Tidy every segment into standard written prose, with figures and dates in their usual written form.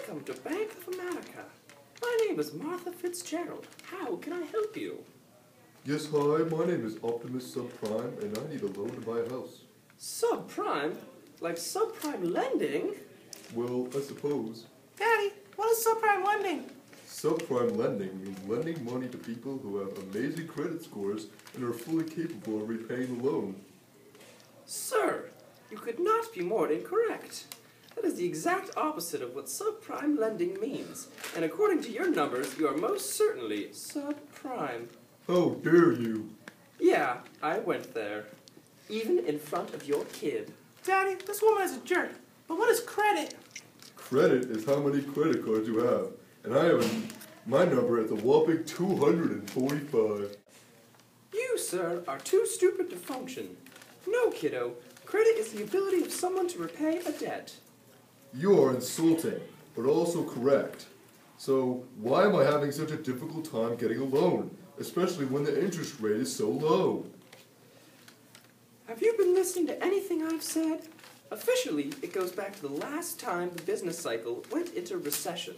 Welcome to Bank of America. My name is Martha Fitzgerald. How can I help you? Yes, hi, my name is Optimus Subprime, and I need a loan to buy a house. Subprime? Like subprime lending? Well, I suppose. Daddy, what is subprime lending? Subprime lending means lending money to people who have amazing credit scores and are fully capable of repaying the loan. Sir, you could not be more incorrect. That is the exact opposite of what subprime lending means. And according to your numbers, you are most certainly subprime. How dare you! Yeah, I went there. Even in front of your kid. Daddy, this woman is a jerk. But what is credit? Credit is how many credit cards you have, and I have my number at the whopping 245. You, sir, are too stupid to function. No, kiddo. Credit is the ability of someone to repay a debt. You are insulting, but also correct. So, why am I having such a difficult time getting a loan, especially when the interest rate is so low? Have you been listening to anything I've said? Officially, it goes back to the last time the business cycle went into recession,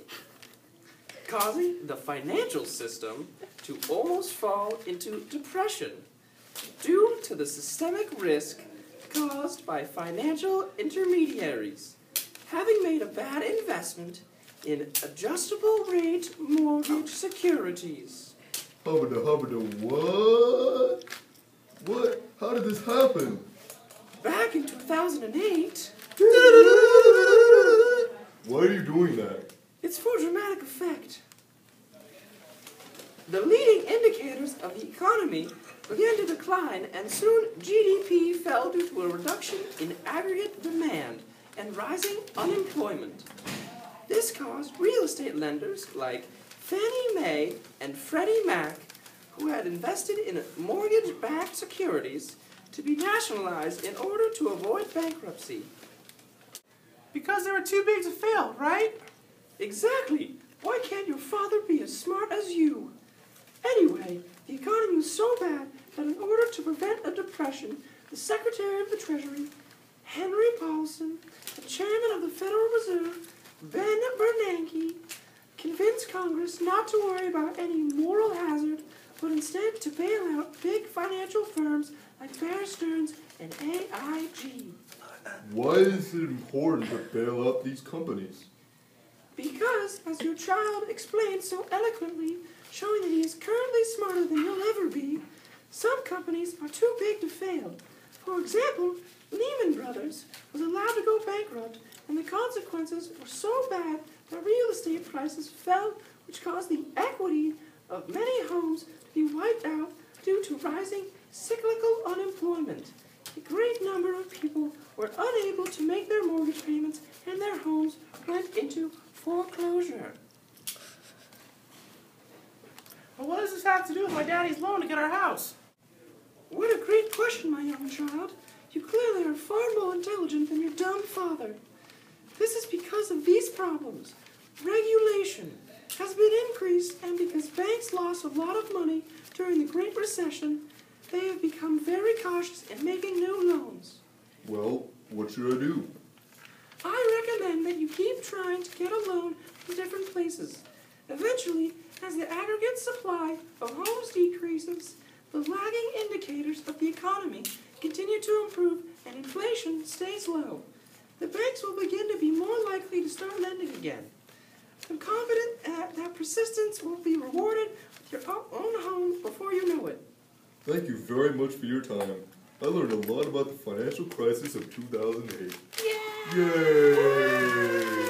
causing the financial system to almost fall into depression due to the systemic risk caused by financial intermediaries having made a bad investment in adjustable rate mortgage securities. Hubbada, what? What? How did this happen? Back in 2008, Why are you doing that? it's for dramatic effect. The leading indicators of the economy began to decline, and soon GDP fell due to a reduction in aggregate demand and rising unemployment. This caused real estate lenders like Fannie Mae and Freddie Mac, who had invested in mortgage-backed securities, to be nationalized in order to avoid bankruptcy. Because they were too big to fail, right? Exactly. Why can't your father be as smart as you? Anyway, the economy was so bad that in order to prevent a depression, the Secretary of the Treasury, Henry Paulson, the Chairman of the Federal Reserve, Ben Bernanke, convinced Congress not to worry about any moral hazard, but instead to bail out big financial firms like Bear Stearns and AIG. Why is it important to bail out these companies? Because, as your child explained so eloquently, showing that he is currently smarter than you'll ever be, some companies are too big to fail. For example, Lehman Brothers was allowed to go bankrupt, and the consequences were so bad that real estate prices fell, which caused the equity of many homes to be wiped out due to rising cyclical unemployment. A great number of people were unable to make their mortgage payments, and their homes went into foreclosure. Well, what does this have to do with my daddy's loan to get our house? What a great question, my young child. You clearly are far more intelligent than your dumb father. This is because of these problems. Regulation has been increased, and because banks lost a lot of money during the Great Recession, they have become very cautious in making new loans. Well, what should I do? I recommend that you keep trying to get a loan from different places. Eventually, as the aggregate supply of homes decreases, the lagging indicators of the economy continue to improve and inflation stays low. The banks will begin to be more likely to start lending again. I'm confident that persistence will be rewarded with your own home before you know it. Thank you very much for your time. I learned a lot about the financial crisis of 2008. Yay! Yay!